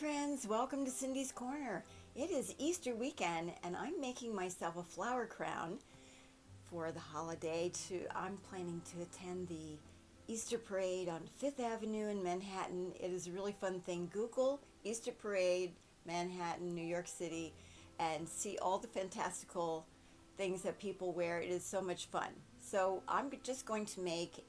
friends, welcome to Cindy's Corner. It is Easter weekend and I'm making myself a flower crown for the holiday. I'm planning to attend the Easter parade on Fifth Avenue in Manhattan. It is a really fun thing. Google Easter parade, Manhattan, New York City, and see all the fantastical things that people wear. It is so much fun. So I'm just going to make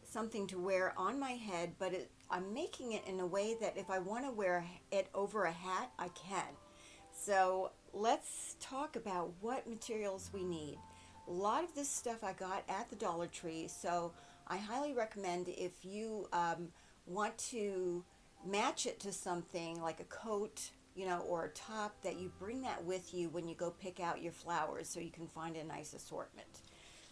something to wear on my head, but I'm making it in a way that if I want to wear it over a hat, I can. So let's talk about what materials we need. A lot of this stuff I got at the Dollar Tree, so I highly recommend if you want to match it to something like a coat, or a top, that you bring that with you when you go pick out your flowers so you can find a nice assortment.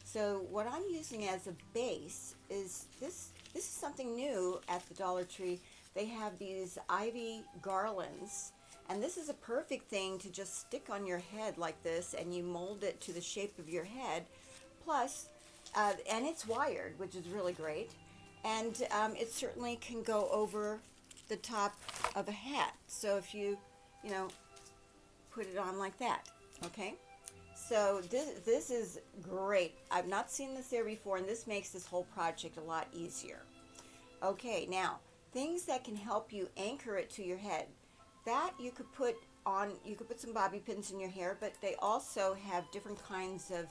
So what I'm using as a base is this is something new at the Dollar Tree. They have these Ivy Garlands, and this is a perfect thing to just stick on your head like this, and you mold it to the shape of your head. Plus, and it's wired, which is really great, and it certainly can go over the top of a hat. So if you put it on like that, okay? So this is great. I've not seen this there before, and this makes this whole project a lot easier. Okay, now, things that can help you anchor it to your head. That you could put some bobby pins in your hair, but they also have different kinds of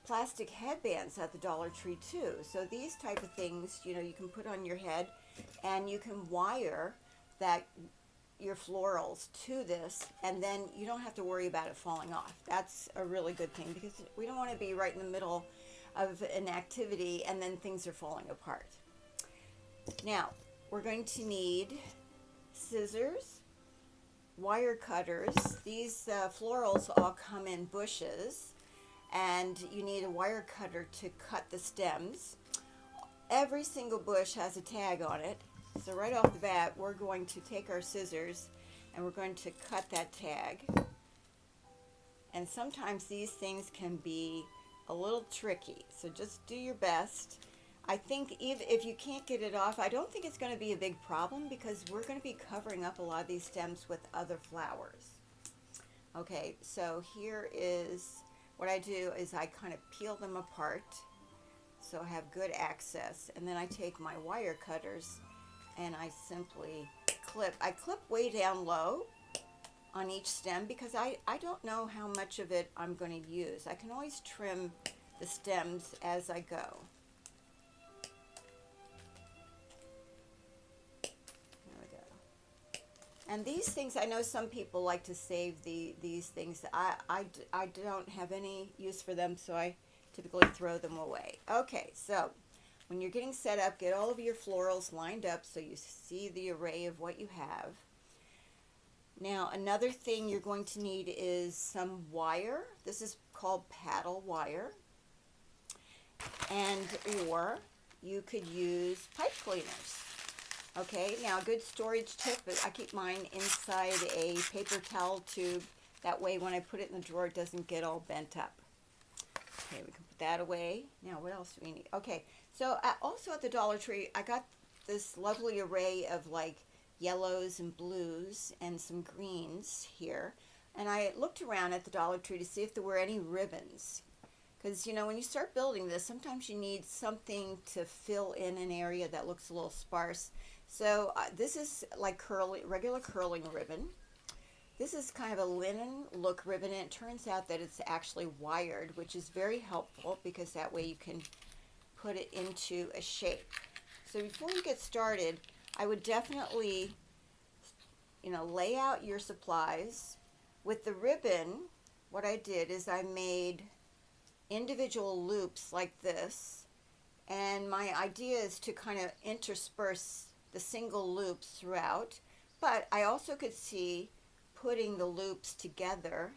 plastic headbands at the Dollar Tree too. So these type of things, you can put on your head, and you can wire your florals to this, and then you don't have to worry about it falling off. That's a really good thing, because we don't want to be right in the middle of an activity and then things are falling apart. Now, we're going to need scissors, wire cutters. These florals all come in bushes, and you need a wire cutter to cut the stems. Every single bush has a tag on it. So right off the bat, we're going to take our scissors and we're going to cut that tag. And sometimes these things can be a little tricky, so just do your best. I think even if you can't get it off, I don't think it's going to be a big problem, because we're going to be covering up a lot of these stems with other flowers. Okay, so here is what I do is I kind of peel them apart so I have good access, and then I take my wire cutters and I simply clip. I clip way down low on each stem, because I don't know how much of it I'm going to use. I can always trim the stems as I go. There we go. And these things, I know some people like to save these things. I don't have any use for them, so I typically throw them away. Okay, so when you're getting set up, get all of your florals lined up so you see the array of what you have. Now, another thing you're going to need is some wire. This is called paddle wire. Or you could use pipe cleaners. Okay, now a good storage tip is I keep mine inside a paper towel tube. That way when I put it in the drawer, it doesn't get all bent up. Okay, we can put that away. Now, what else do we need? Okay, so also at the Dollar Tree, I got this lovely array of like yellows and blues and some greens here. And I looked around at the Dollar Tree to see if there were any ribbons. Because, when you start building this, sometimes you need something to fill in an area that looks a little sparse. So this is like regular curling ribbon. This is kind of a linen look ribbon, and it turns out that it's actually wired, which is very helpful, because that way you can put it into a shape. So before you get started, I would definitely, lay out your supplies. With the ribbon, what I did is I made individual loops like this, and my idea is to kind of intersperse the single loops throughout, but I also could see putting the loops together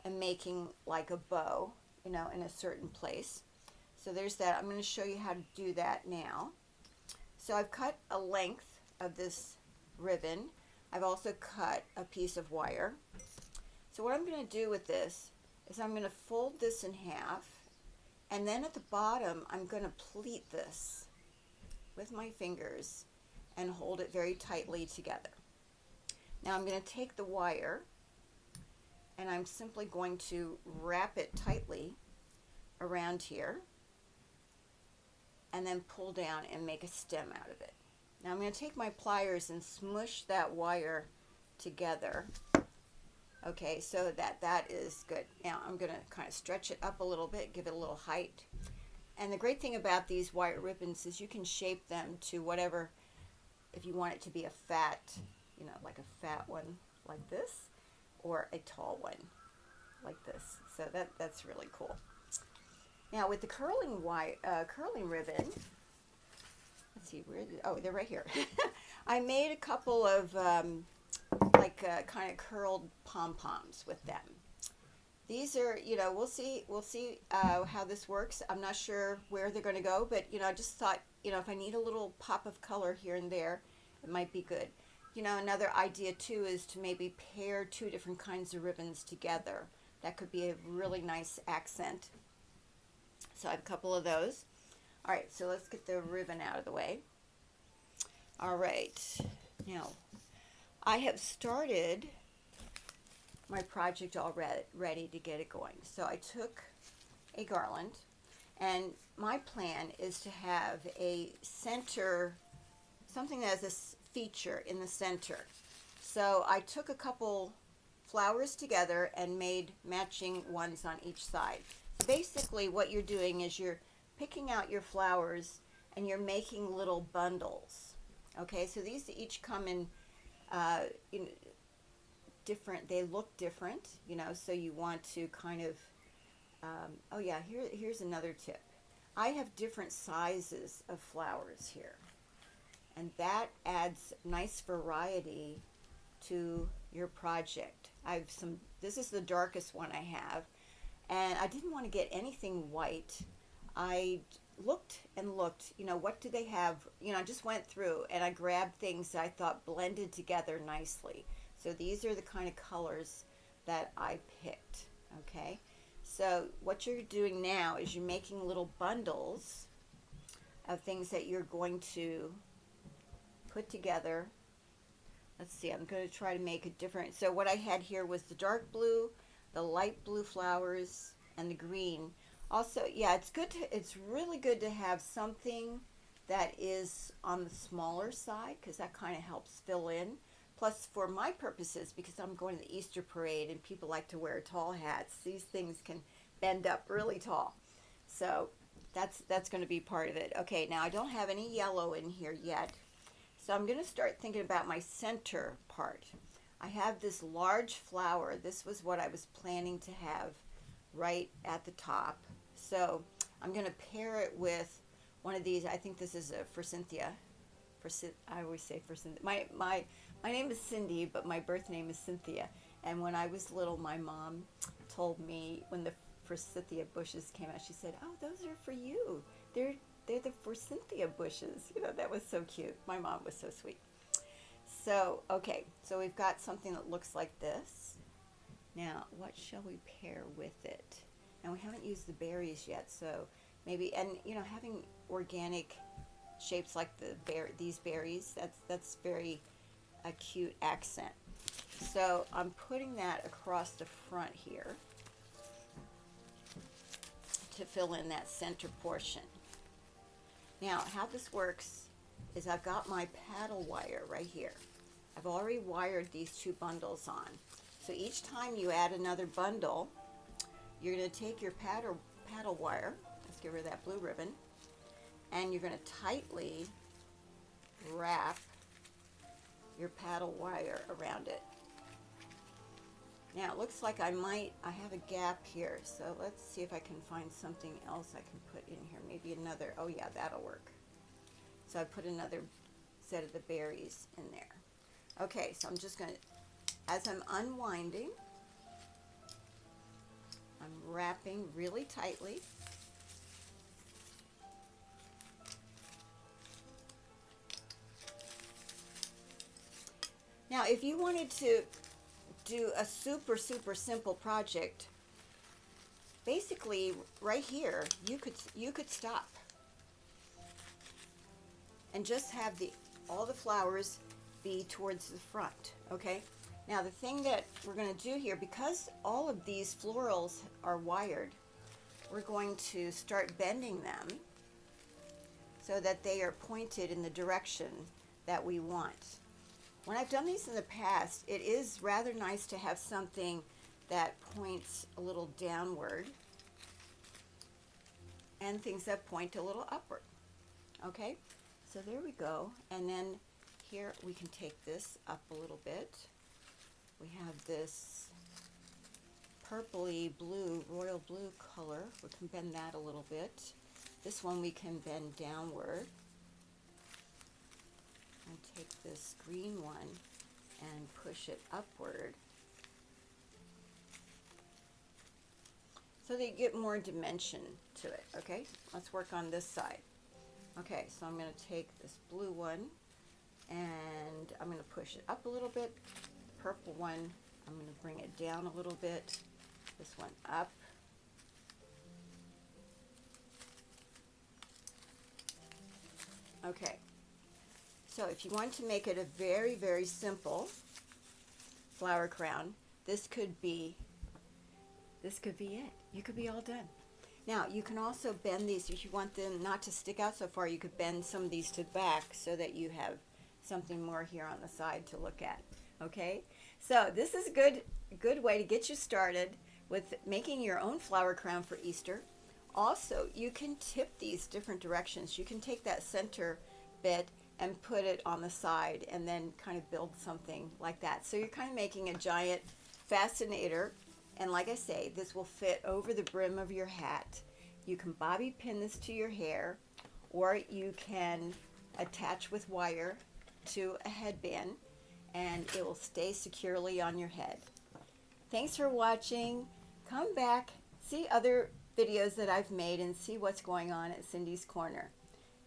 and making like a bow, in a certain place. So there's that. I'm going to show you how to do that now. So I've cut a length of this ribbon. I've also cut a piece of wire. So what I'm going to do with this is I'm going to fold this in half, and then at the bottom I'm going to pleat this with my fingers and hold it very tightly together. Now I'm going to take the wire and I'm simply going to wrap it tightly around here and then pull down and make a stem out of it. Now I'm going to take my pliers and smush that wire together. Okay, so that is good. Now I'm going to kind of stretch it up a little bit, give it a little height. And the great thing about these wire ribbons is you can shape them to whatever, if you want it to be a fat, you know, like a fat one like this, or a tall one like this. So that's really cool. Now with the curling ribbon, let's see, oh, they're right here. I made a couple of kind of curled pom-poms with them. These are, you know, we'll see how this works. I'm not sure where they're going to go, but, you know, I just thought, you know, if I need a little pop of color here and there, it might be good. You know, another idea too is to maybe pair two different kinds of ribbons together. That could be a really nice accent. So I have a couple of those. All right, so let's get the ribbon out of the way. All right, now I have started my project already to get it going. So I took a garland, and my plan is to have a center, something that has a feature in the center. So I took a couple flowers together and made matching ones on each side. Basically what you're doing is you're picking out your flowers and you're making little bundles. Okay, so these each come in different, they look different, you know, so you want to kind of, oh yeah, here's another tip. I have different sizes of flowers here, and that adds nice variety to your project. This is the darkest one I have, and I didn't want to get anything white. I looked and looked, you know, what do they have, you know, I just went through and I grabbed things that I thought blended together nicely. So these are the kind of colors that I picked, okay? So what you're doing now is you're making little bundles of things that you're going to put together. Let's see, I'm going to try to make a different, so what I had here was the dark blue, the light blue flowers, and the green. Also, yeah, it's really good to have something that is on the smaller side, because that kind of helps fill in. Plus, for my purposes, because I'm going to the Easter parade and people like to wear tall hats, these things can bend up really tall. So that's going to be part of it. Okay, now I don't have any yellow in here yet. So I'm going to start thinking about my center part. I have this large flower. This was what I was planning to have right at the top. So I'm going to pair it with one of these. I think this is a forsythia. I always say forsythia. My name is Cindy, but my birth name is Cynthia. And when I was little, my mom told me when the forsythia bushes came out, she said, "Oh, those are for you. They're the forsythia bushes." You know, that was so cute. My mom was so sweet. So, okay, so we've got something that looks like this. Now, what shall we pair with it? And we haven't used the berries yet, so maybe, and you know, having organic shapes like these berries, that's very a cute accent. So I'm putting that across the front here to fill in that center portion. Now, how this works is I've got my paddle wire right here. I've already wired these two bundles on. So each time you add another bundle, you're going to take your paddle wire, let's get rid of that blue ribbon, and you're going to tightly wrap your paddle wire around it. Now it looks like I have a gap here, so let's see if I can find something else I can put in here. Maybe another, oh yeah, that'll work. So I put another set of the berries in there. Okay, so I'm just going to, as I'm unwinding, I'm wrapping really tightly. Now, if you wanted to do a super simple project, basically right here, you could stop and just have all the flowers be towards the front, okay? Now the thing that we're going to do here, because all of these florals are wired, we're going to start bending them so that they are pointed in the direction that we want. When I've done these in the past, it is rather nice to have something that points a little downward and things that point a little upward. Okay, so there we go. And then here we can take this up a little bit. We have this purpley blue, royal blue color. We can bend that a little bit. This one we can bend downward. And take this green one and push it upward, so that you get more dimension to it, okay? Let's work on this side. Okay, so I'm going to take this blue one and I'm going to push it up a little bit. The purple one, I'm going to bring it down a little bit. This one up. Okay, so if you want to make it a very, very simple flower crown, this could be it. You could be all done. Now you can also bend these if you want them not to stick out so far. You could bend some of these to the back so that you have something more here on the side to look at. Okay, so this is a good way to get you started with making your own flower crown for Easter. Also, you can tip these different directions. You can take that center bit and put it on the side and then kind of build something like that. So you're kind of making a giant fascinator. And like I say, this will fit over the brim of your hat. You can bobby pin this to your hair, or you can attach with wire to a headband and it will stay securely on your head. Thanks for watching. Come back, see other videos that I've made and see what's going on at Cindy's Corner.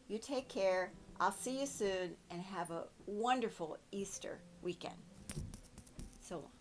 You take care. I'll see you soon and have a wonderful Easter weekend. So long.